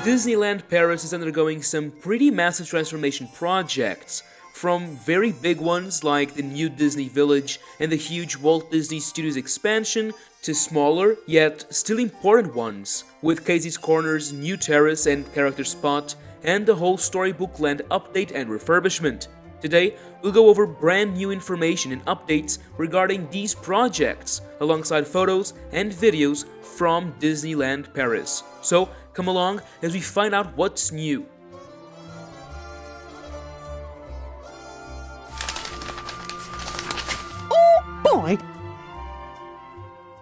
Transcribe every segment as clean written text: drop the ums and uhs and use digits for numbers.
Disneyland Paris is undergoing some pretty massive transformation projects, from very big ones like the new Disney Village and the huge Walt Disney Studios expansion, to smaller yet still important ones, with Casey's Corner's new terrace and character spot, and the whole Storybook Land update and refurbishment. Today, we'll go over brand new information and updates regarding these projects, alongside photos and videos from Disneyland Paris. So, come along as we find out what's new. Oh boy!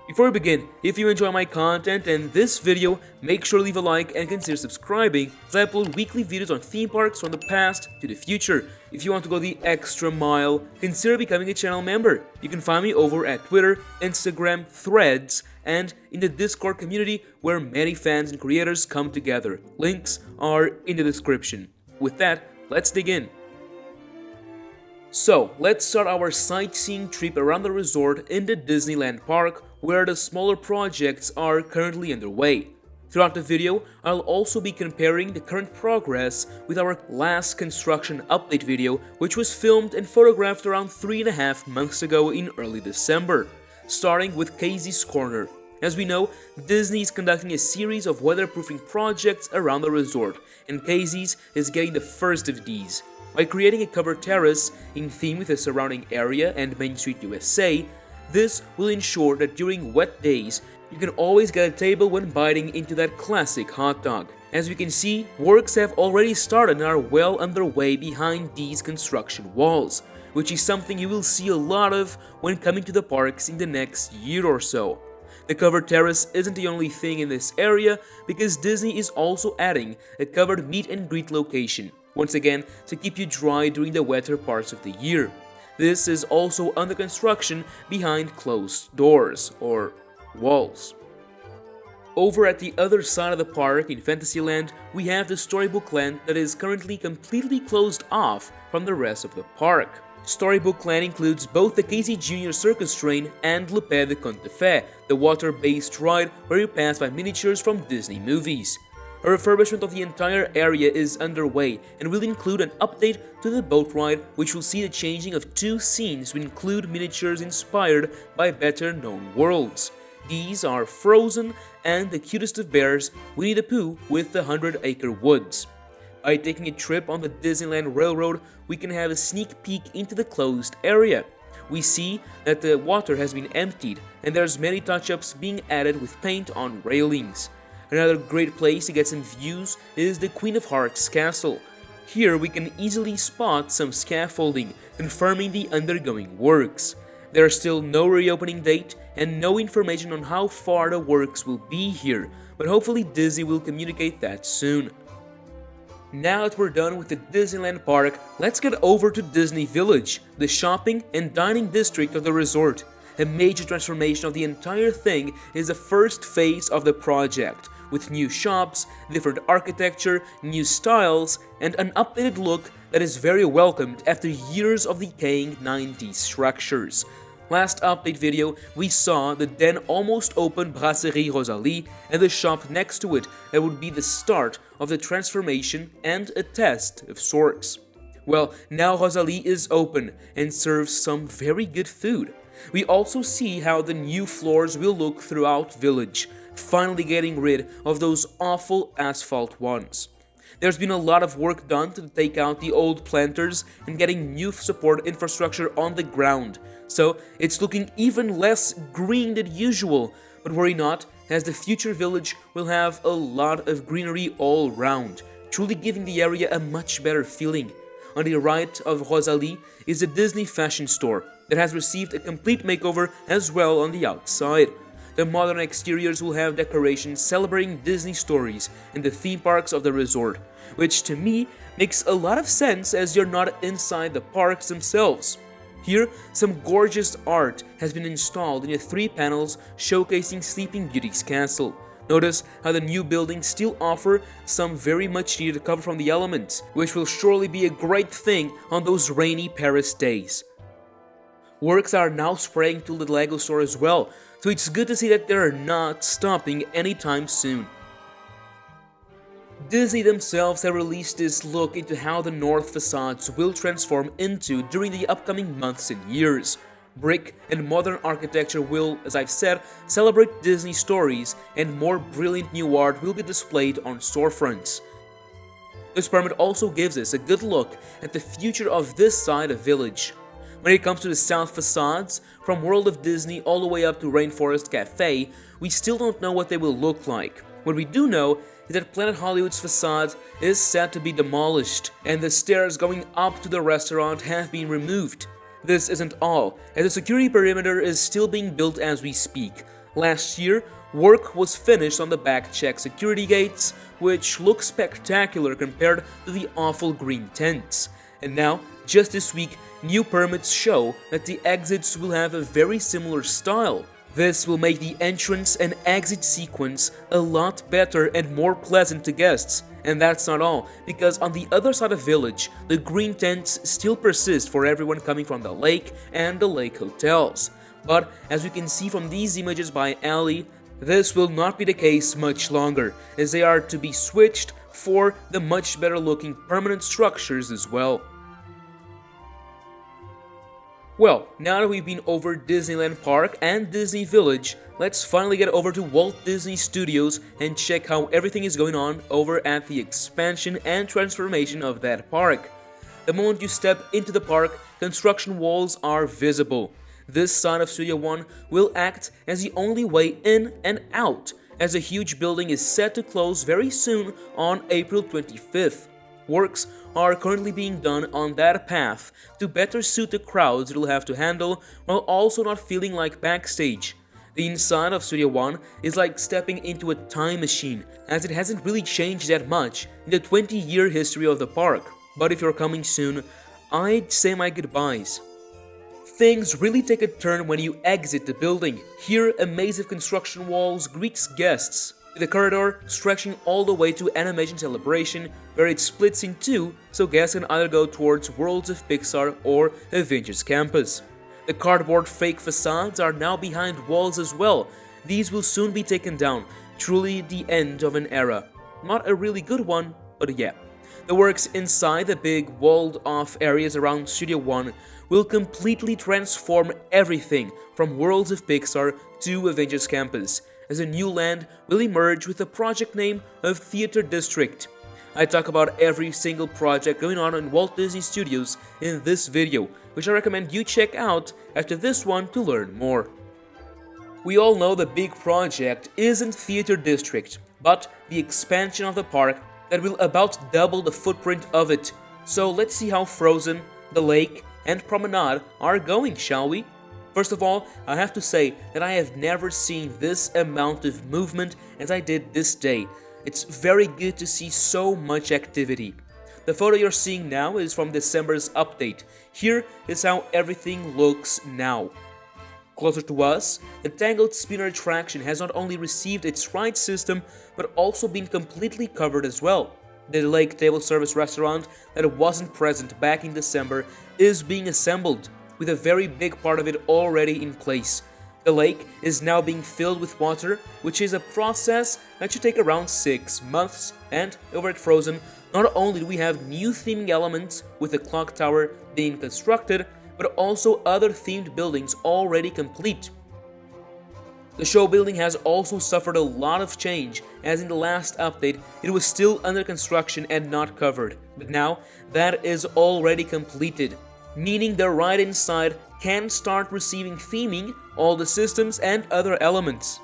Before we begin, if you enjoy my content and this video, make sure to leave a like and consider subscribing, as I upload weekly videos on theme parks from the past to the future. If you want to go the extra mile, consider becoming a channel member. You can find me over at Twitter, Instagram, Threads, and in the Discord community where many fans and creators come together. Links are in the description. With that, let's dig in. So, let's start our sightseeing trip around the resort in the Disneyland Park, where the smaller projects are currently underway. Throughout the video, I'll also be comparing the current progress with our last construction update video, which was filmed and photographed around 3.5 months ago in early December, starting with Casey's Corner. As we know, Disney is conducting a series of weatherproofing projects around the resort, and Casey's is getting the first of these. By creating a covered terrace in theme with the surrounding area and Main Street USA, this will ensure that during wet days, you can always get a table when biting into that classic hot dog. As we can see, works have already started and are well underway behind these construction walls, which is something you will see a lot of when coming to the parks in the next year or so. The covered terrace isn't the only thing in this area, because Disney is also adding a covered meet and greet location, once again to keep you dry during the wetter parts of the year. This is also under construction behind closed doors, or walls. Over at the other side of the park in Fantasyland, we have the Storybook Land that is currently completely closed off from the rest of the park. Storybook Land includes both the Casey Jr. Circus Train and Le Pays de Conte de Fées, the water-based ride where you pass by miniatures from Disney movies. A refurbishment of the entire area is underway and will include an update to the boat ride, which will see the changing of 2 scenes to include miniatures inspired by better-known worlds. These are Frozen and the cutest of bears, Winnie the Pooh with the 100-acre woods. By taking a trip on the Disneyland Railroad, we can have a sneak peek into the closed area. We see that the water has been emptied and there's many touch-ups being added with paint on railings. Another great place to get some views is the Queen of Hearts Castle. Here we can easily spot some scaffolding, confirming the undergoing works. There is still no reopening date and no information on how far the works will be here, but hopefully Disney will communicate that soon. Now that we're done with the Disneyland Park, let's get over to Disney Village, the shopping and dining district of the resort. A major transformation of the entire thing is the first phase of the project, with new shops, different architecture, new styles, and an updated look that is very welcomed after years of decaying 90s structures. Last update video, we saw the then almost open Brasserie Rosalie and the shop next to it that would be the start of the transformation and a test of sorts. Well, now Rosalie is open and serves some very good food. We also see how the new floors will look throughout Village, finally getting rid of those awful asphalt ones. There's been a lot of work done to take out the old planters and getting new support infrastructure on the ground, so it's looking even less green than usual, but worry not, as the future village will have a lot of greenery all round, truly giving the area a much better feeling. On the right of Rosalie is a Disney fashion store that has received a complete makeover as well on the outside. The modern exteriors will have decorations celebrating Disney stories and the theme parks of the resort, which to me makes a lot of sense as you're not inside the parks themselves. Here, some gorgeous art has been installed in the 3 panels showcasing Sleeping Beauty's castle. Notice how the new buildings still offer some very much needed cover from the elements, which will surely be a great thing on those rainy Paris days. Works are now spreading to the Lego store as well, so it's good to see that they're not stopping anytime soon. Disney themselves have released this look into how the north facades will transform into during the upcoming months and years. Brick and modern architecture will, as I've said, celebrate Disney stories, and more brilliant new art will be displayed on storefronts. This permit also gives us a good look at the future of this side of Village. When it comes to the south facades, from World of Disney all the way up to Rainforest Cafe, we still don't know what they will look like. What we do know is that Planet Hollywood's facade is set to be demolished, and the stairs going up to the restaurant have been removed. This isn't all, as the security perimeter is still being built as we speak. Last year, work was finished on the back-check security gates, which look spectacular compared to the awful green tents. And now, just this week, new permits show that the exits will have a very similar style. This will make the entrance and exit sequence a lot better and more pleasant to guests. And that's not all, because on the other side of Village, the green tents still persist for everyone coming from the lake and the lake hotels. But as we can see from these images by Ali, this will not be the case much longer, as they are to be switched for the much better looking permanent structures as well. Well, now that we've been over Disneyland Park and Disney Village, let's finally get over to Walt Disney Studios and check how everything is going on over at the expansion and transformation of that park. The moment you step into the park, construction walls are visible. This side of Studio One will act as the only way in and out, as a huge building is set to close very soon on April 25th. Works are currently being done on that path to better suit the crowds it'll have to handle while also not feeling like backstage. The inside of Studio One is like stepping into a time machine, as it hasn't really changed that much in the 20-year history of the park. But if you're coming soon, I'd say my goodbyes. Things really take a turn when you exit the building. Here, a maze of construction walls greets guests, with the corridor stretching all the way to Animation Celebration, where it splits in two, so guests can either go towards Worlds of Pixar or Avengers Campus. The cardboard fake facades are now behind walls as well. These will soon be taken down, truly the end of an era. Not a really good one, but yeah. The works inside the big walled-off areas around Studio One will completely transform everything from Worlds of Pixar to Avengers Campus, as a new land will emerge with the project name of Theater District. I talk about every single project going on in Walt Disney Studios in this video, which I recommend you check out after this one to learn more. We all know the big project isn't Theater District, but the expansion of the park that will about double the footprint of it. So let's see how Frozen, the lake, and Promenade are going, shall we? First of all, I have to say that I have never seen this amount of movement as I did this day. It's very good to see so much activity. The photo you're seeing now is from December's update. Here is how everything looks now. Closer to us, the Tangled Spinner attraction has not only received its ride system, but also been completely covered as well. The Lake Table Service restaurant that wasn't present back in December is being assembled, with a very big part of it already in place. The lake is now being filled with water, which is a process that should take around 6 months, and over at Frozen, not only do we have new theming elements with the clock tower being constructed, but also other themed buildings already complete. The show building has also suffered a lot of change, as in the last update it was still under construction and not covered, but now that is already completed, meaning the ride inside can start receiving theming, all the systems and other elements.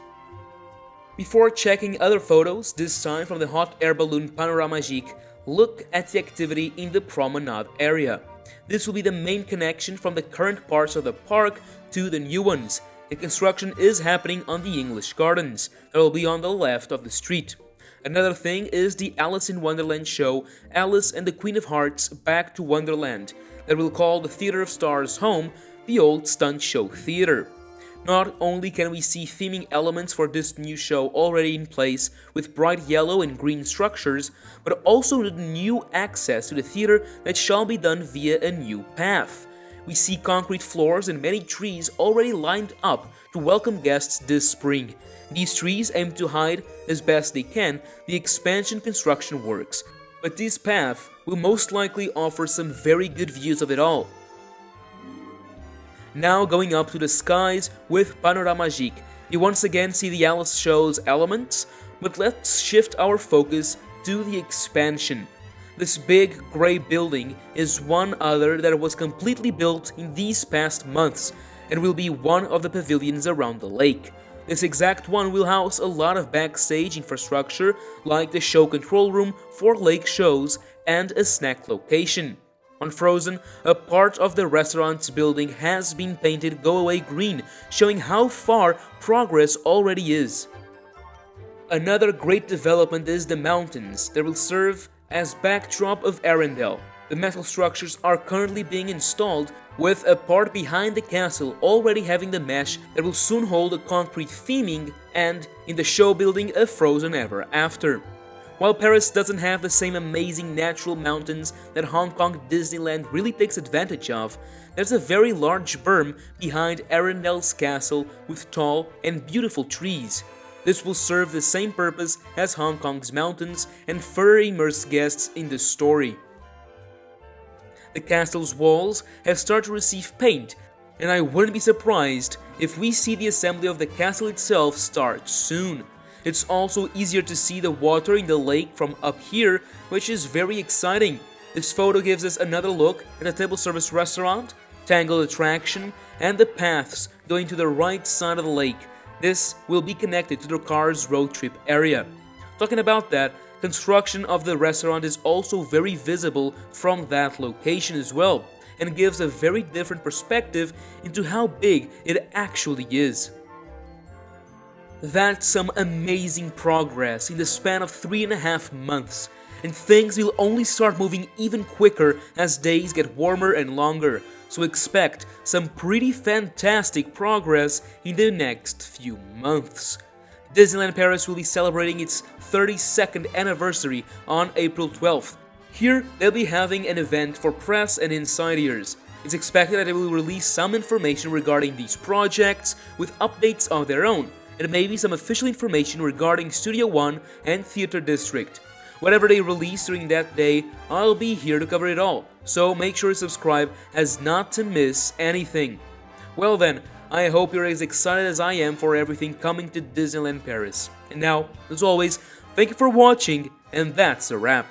Before checking other photos, this time from the hot air balloon Panorama Magique, look at the activity in the promenade area. This will be the main connection from the current parts of the park to the new ones. The construction is happening on the English Gardens, that will be on the left of the street. Another thing is the Alice in Wonderland show, Alice and the Queen of Hearts Back to Wonderland, that will call the Theater of Stars home, the old stunt show theater. Not only can we see theming elements for this new show already in place with bright yellow and green structures, but also the new access to the theater that shall be done via a new path. we see concrete floors and many trees already lined up to welcome guests this spring. These trees aim to hide, as best they can, the expansion construction works, but this path will most likely offer some very good views of it all. Now going up to the skies with Panorama Magique, you once again see the Alice show's elements, but let's shift our focus to the expansion. This big grey building is one other that was completely built in these past months and will be one of the pavilions around the lake. This exact one will house a lot of backstage infrastructure like the show control room for lake shows and a snack location. On Frozen, a part of the restaurant's building has been painted go-away green, showing how far progress already is. Another great development is the mountains that will serve as backdrop of Arendelle. The metal structures are currently being installed, with a part behind the castle already having the mesh that will soon hold a concrete theming, and in the show building a Frozen Ever After. While Paris doesn't have the same amazing natural mountains that Hong Kong Disneyland really takes advantage of, there's a very large berm behind Arendelle's castle with tall and beautiful trees. This will serve the same purpose as Hong Kong's mountains and further immerse guests in the story. The castle's walls have started to receive paint, and I wouldn't be surprised if we see the assembly of the castle itself start soon. It's also easier to see the water in the lake from up here, which is very exciting. This photo gives us another look at the table service restaurant, tangled attraction, and the paths going to the right side of the lake. This will be connected to the car's road trip area. Talking about that, construction of the restaurant is also very visible from that location as well, and gives a very different perspective into how big it actually is. That's some amazing progress in the span of 3.5 months, and things will only start moving even quicker as days get warmer and longer, so expect some pretty fantastic progress in the next few months. Disneyland Paris will be celebrating its 32nd anniversary on April 12th. Here, they'll be having an event for press and insiders. It's expected that they will release some information regarding these projects with updates of their own, and maybe some official information regarding Studio One and Theater District. Whatever they release during that day, I'll be here to cover it all, so make sure to subscribe as not to miss anything. Well then, I hope you're as excited as I am for everything coming to Disneyland Paris. And now, as always, thank you for watching, and that's a wrap.